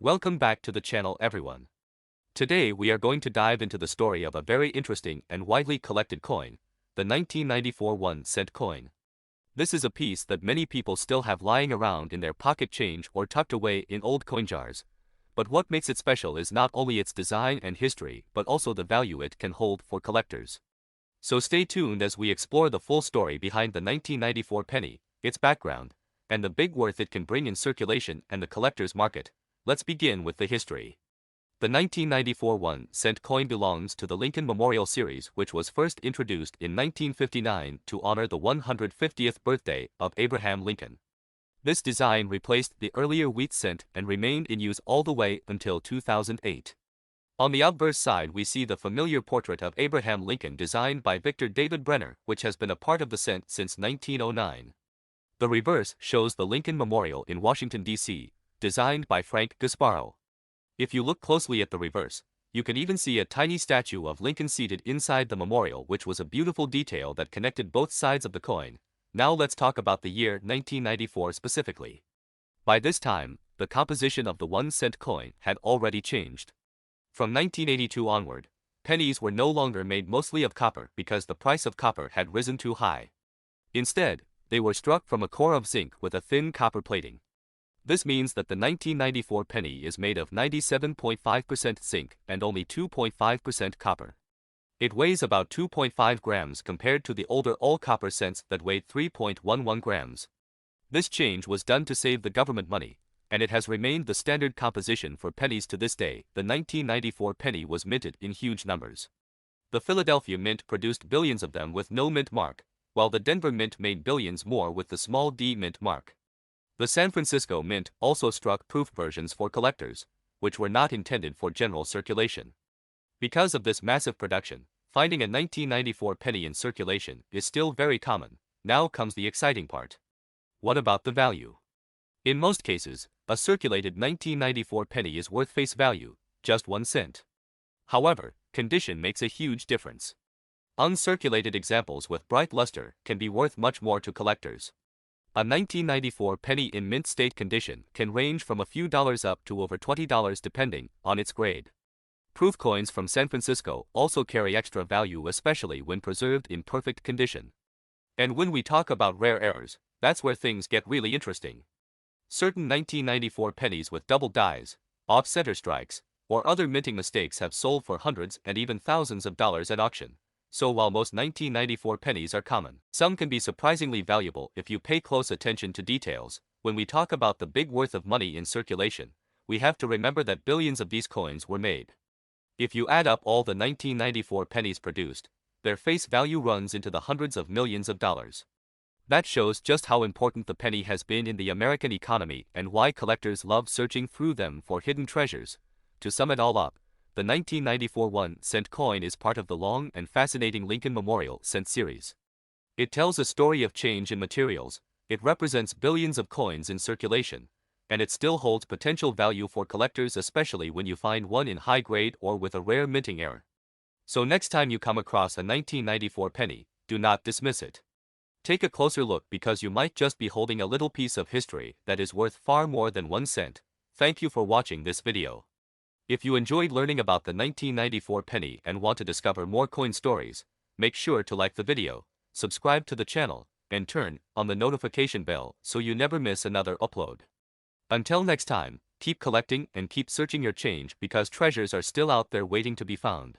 Welcome back to the channel, everyone. Today we are going to dive into the story of a very interesting and widely collected coin, the 1994 1-cent coin. This is a piece that many people still have lying around in their pocket change or tucked away in old coin jars. But what makes it special is not only its design and history but also the value it can hold for collectors. So stay tuned as we explore the full story behind the 1994 penny, its background, and the big worth it can bring in circulation and the collector's market. Let's begin with the history. The 1994 1-cent coin belongs to the Lincoln Memorial Series, which was first introduced in 1959 to honor the 150th birthday of Abraham Lincoln. This design replaced the earlier wheat cent and remained in use all the way until 2008. On the obverse side we see the familiar portrait of Abraham Lincoln designed by Victor David Brenner, which has been a part of the cent since 1909. The reverse shows the Lincoln Memorial in Washington, D.C., designed by Frank Gasparo. If you look closely at the reverse, you can even see a tiny statue of Lincoln seated inside the memorial, which was a beautiful detail that connected both sides of the coin. Now let's talk about the year 1994 specifically. By this time, the composition of the 1-cent coin had already changed. From 1982 onward, pennies were no longer made mostly of copper because the price of copper had risen too high. Instead, they were struck from a core of zinc with a thin copper plating. This means that the 1994 penny is made of 97.5% zinc and only 2.5% copper. It weighs about 2.5 grams compared to the older all-copper cents that weighed 3.11 grams. This change was done to save the government money, and it has remained the standard composition for pennies to this day. The 1994 penny was minted in huge numbers. The Philadelphia Mint produced billions of them with no mint mark, while the Denver Mint made billions more with the small d mint mark. The San Francisco Mint also struck proof versions for collectors, which were not intended for general circulation. Because of this massive production, finding a 1994 penny in circulation is still very common. Now comes the exciting part. What about the value? In most cases, a circulated 1994 penny is worth face value, just 1 cent. However, condition makes a huge difference. Uncirculated examples with bright luster can be worth much more to collectors. A 1994 penny in mint state condition can range from a few dollars up to over $20 depending on its grade. Proof coins from San Francisco also carry extra value, especially when preserved in perfect condition. And when we talk about rare errors, that's where things get really interesting. Certain 1994 pennies with double dies, off-center strikes, or other minting mistakes have sold for hundreds and even thousands of dollars at auction. So while most 1994 pennies are common, some can be surprisingly valuable if you pay close attention to details. When we talk about the big worth of money in circulation, we have to remember that billions of these coins were made. If you add up all the 1994 pennies produced, their face value runs into the hundreds of millions of dollars. That shows just how important the penny has been in the American economy and why collectors love searching through them for hidden treasures. To sum it all up, the 1994 1-cent coin is part of the long and fascinating Lincoln Memorial cent series. It tells a story of change in materials, it represents billions of coins in circulation, and it still holds potential value for collectors, especially when you find one in high grade or with a rare minting error. So next time you come across a 1994 penny, do not dismiss it. Take a closer look because you might just be holding a little piece of history that is worth far more than 1 cent. Thank you for watching this video. If you enjoyed learning about the 1994 penny and want to discover more coin stories, make sure to like the video, subscribe to the channel, and turn on the notification bell so you never miss another upload. Until next time, keep collecting and keep searching your change because treasures are still out there waiting to be found.